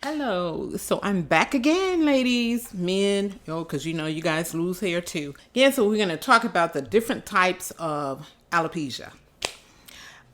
Hello. So I'm back again, ladies, men, because you guys lose hair too. Again, so we're going to talk about the different types of alopecia.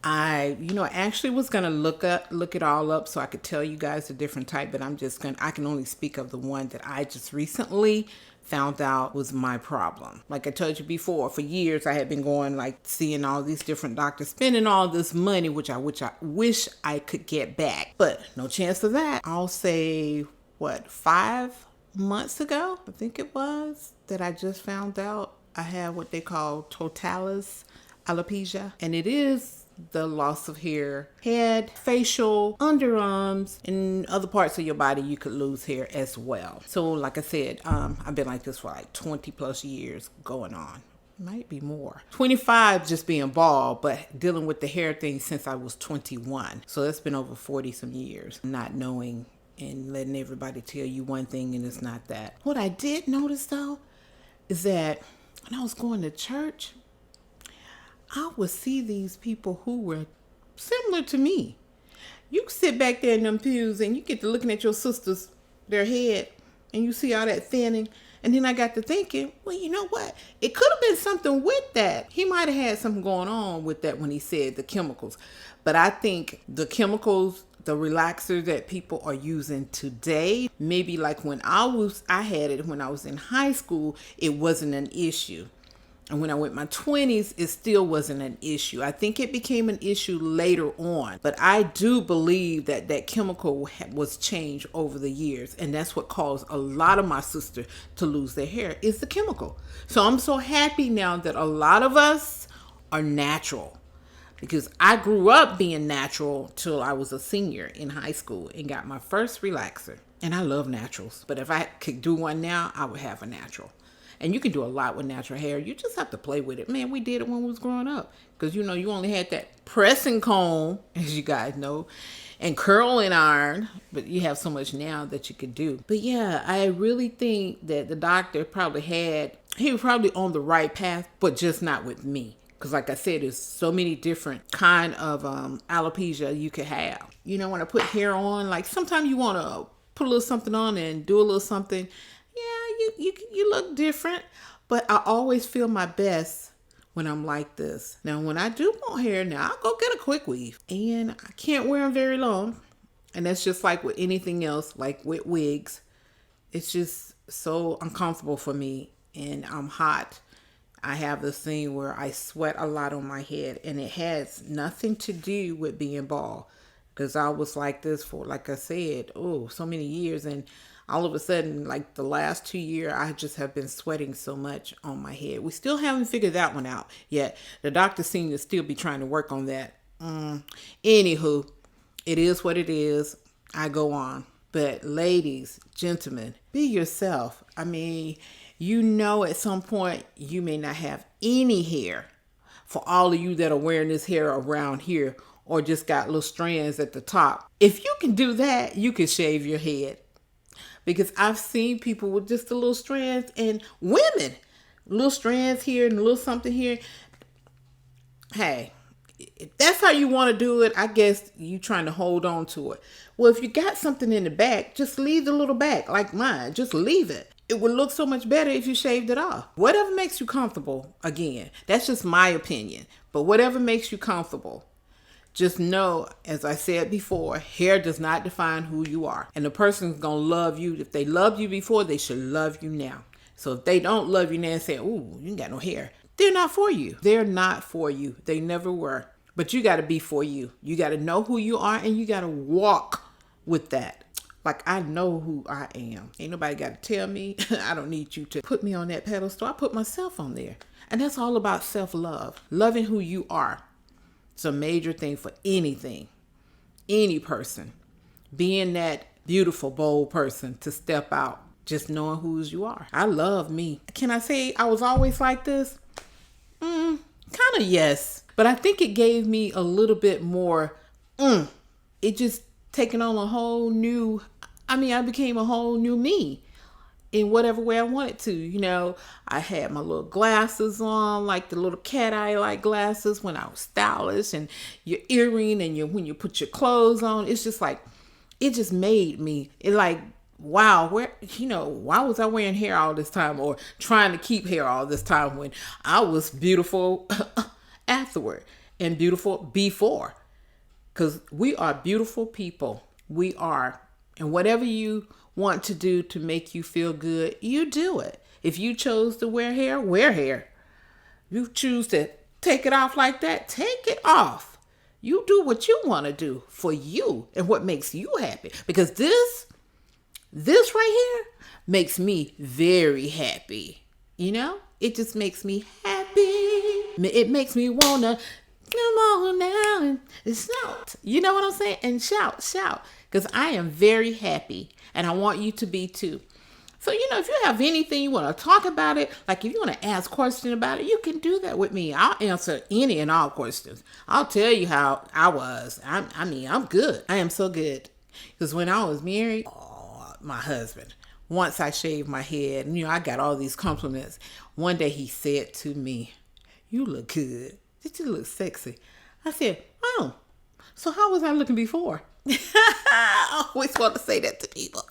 I actually was gonna look it all up so I could tell you guys the different type, but I can only speak of the one that I just recently found out was my problem. Like I told you before, for years I had been going like seeing all these different doctors, spending all this money, which I wish I could get back, but no chance of that. I'll say 5 months ago, I think it was, that I just found out I have what they call totalis alopecia, and it is the loss of hair, head, facial, underarms, and other parts of your body you could lose hair as well. So like I said, I've been like this for like 20 plus years going on. Might be more. 25 just being bald, but dealing with the hair thing since I was 21. So that's been over 40 some years. Not knowing and letting everybody tell you one thing and it's not that. What I did notice though is that when I was going to church, I would see these people who were similar to me. You sit back there in them pews and you get to looking at your sisters, their head, and you see all that thinning. And then I got to thinking, well, you know what? It could have been something with that. He might have had something going on with that when he said the chemicals. But I think the chemicals, the relaxers that people are using today, maybe like when I had it when I was in high school, it wasn't an issue. And when I went my 20s, it still wasn't an issue. I think it became an issue later on. But I do believe that chemical was changed over the years. And that's what caused a lot of my sisters to lose their hair, is the chemical. So I'm so happy now that a lot of us are natural. Because I grew up being natural till I was a senior in high school and got my first relaxer. And I love naturals. But if I could do one now, I would have a natural. And you can do a lot with natural hair. You just have to play with it. Man, we did it when we was growing up. Because, you only had that pressing comb, as you guys know, and curling iron. But you have so much now that you could do. But yeah, I really think that the doctor he was probably on the right path, but just not with me. Because like I said, there's so many different kind of alopecia you could have. When I put hair on, like sometimes you want to put a little something on and do a little something. Yeah, you look different, but I always feel my best when I'm like this. Now, when I do want hair, now I'll go get a quick weave, and I can't wear them very long. And that's just like with anything else, like with wigs. It's just so uncomfortable for me, and I'm hot. I have this thing where I sweat a lot on my head, and it has nothing to do with being bald, because I was like this for, like I said, so many years, and all of a sudden, like the last 2 years, I just have been sweating so much on my head. We still haven't figured that one out yet. The doctor seems to still be trying to work on that. Anywho, it is what it is. I go on. But ladies, gentlemen, be yourself. I mean, at some point, you may not have any hair. For all of you that are wearing this hair around here or just got little strands at the top. If you can do that, you can shave your head. Because I've seen people with just the little strands, and women, little strands here and a little something here. Hey, if that's how you want to do it, I guess you trying to hold on to it. Well, if you got something in the back, just leave the little back, like mine. Just leave it. It would look so much better if you shaved it off. Whatever makes you comfortable, again, that's just my opinion. But whatever makes you comfortable. Just know, as I said before, hair does not define who you are. And the person's going to love you. If they loved you before, they should love you now. So if they don't love you now and say, ooh, you ain't got no hair, they're not for you. They're not for you. They never were. But you got to be for you. You got to know who you are, and you got to walk with that. Like, I know who I am. Ain't nobody got to tell me. I don't need you to put me on that pedestal. I put myself on there. And that's all about self-love. Loving who you are. It's a major thing for anything, any person. Being that beautiful, bold person to step out, just knowing who you are. I love me. Can I say I was always like this? Kind of yes. But I think it gave me a little bit more, it just taken on a whole new, I became a whole new me. In whatever way I wanted to. I had my little glasses on, like the little cat eye like glasses when I was stylish, and your earring, and when you put your clothes on. It's just like it just made me it like, wow, where, why was I wearing hair all this time or trying to keep hair all this time when I was beautiful afterward and beautiful before? Because we are beautiful people. We are. And whatever you want to do to make you feel good, you do it. If you chose to wear hair, wear hair. You choose to take it off like that, take it off. You do what you want to do for you and what makes you happy. Because this right here makes me very happy. It just makes me happy. It makes me wanna come on now and shout. You know what I'm saying? And shout. Because I am very happy. And I want you to be too. So, if you have anything you want to talk about it, like if you want to ask questions about it, you can do that with me. I'll answer any and all questions. I'll tell you how I was. I'm good. I am so good. Because when I was married, my husband, once I shaved my head, and I got all these compliments. One day he said to me, "You look good. Did you look sexy?" I said, "Oh, so how was I looking before?" I always want to say that to people.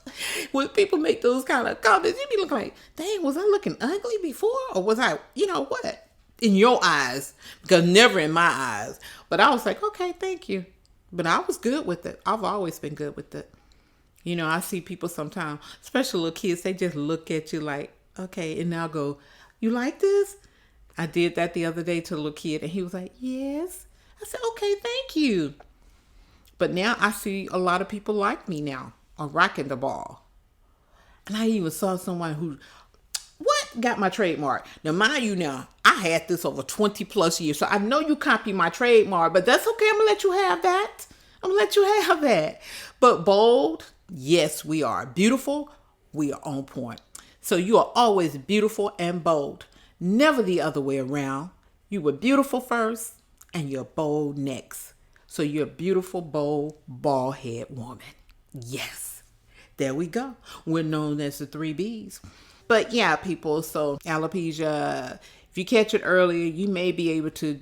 When people make those kind of comments, you be looking like, dang, was I looking ugly before? Or was I, what? In your eyes. Because never in my eyes. But I was like, okay, thank you. But I was good with it. I've always been good with it. I see people sometimes, especially little kids, they just look at you like, okay, and now go, you like this? I did that the other day to a little kid, and he was like, yes. I said, okay, thank you. But now I see a lot of people like me now are rocking the ball. And I even saw someone who, got my trademark. Now, mind you now, I had this over 20 plus years. So I know you copy my trademark, but that's okay. I'm going to let you have that. But bold, yes, we are. Beautiful, we are on point. So you are always beautiful and bold. Never the other way around. You were beautiful first and you're bold next. So you're a beautiful, bold, bald head woman. Yes. There we go. We're known as the 3B's. But yeah, people, so alopecia, if you catch it earlier, you may be able to,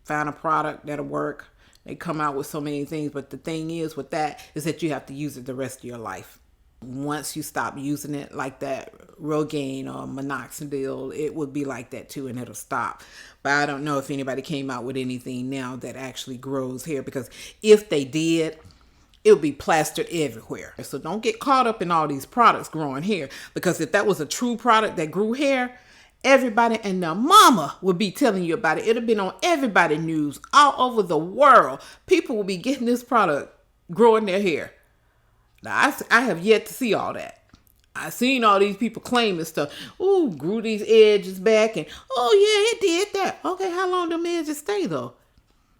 find a product that'll work. They come out with so many things. But the thing is with that is that you have to use it the rest of your life. Once you stop using it like that, Rogaine or minoxidil, it would be like that too, and it'll stop. But I don't know if anybody came out with anything now that actually grows hair, because if they did, it would be plastered everywhere. So don't get caught up in all these products growing hair, because if that was a true product that grew hair, everybody and their mama would be telling you about it. It'd have been on everybody's news all over the world. People will be getting this product, growing their hair. Now, I have yet to see all that. I've seen all these people claiming stuff. Ooh, grew these edges back, and oh yeah, it did that. Okay, how long them edges stay though?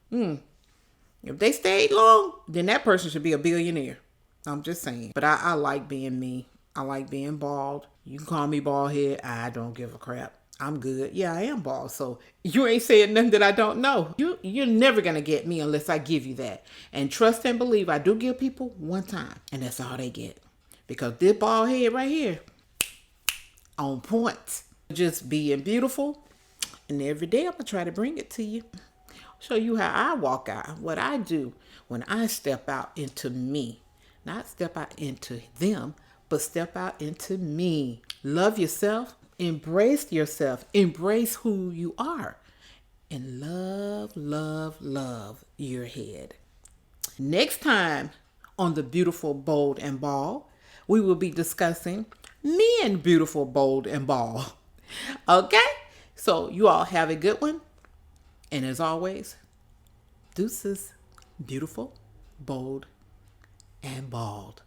If they stayed long, then that person should be a billionaire. I'm just saying. But I like being me. I like being bald. You can call me bald head. I don't give a crap. I'm good. Yeah, I am bald. So you ain't saying nothing that I don't know. You're never going to get me unless I give you that. And trust and believe, I do give people one time. And that's all they get. Because this bald head right here, on point. Just being beautiful. And every day I'm going to try to bring it to you. Show you how I walk out. What I do when I step out into me. Not step out into them, but step out into me. Love yourself. Embrace yourself. Embrace who you are. And love, love, love your head. Next time on The Beautiful, Bold, and Bald, we will be discussing men beautiful, bold, and bald. Okay? So you all have a good one. And as always, deuces, beautiful, bold, and bald.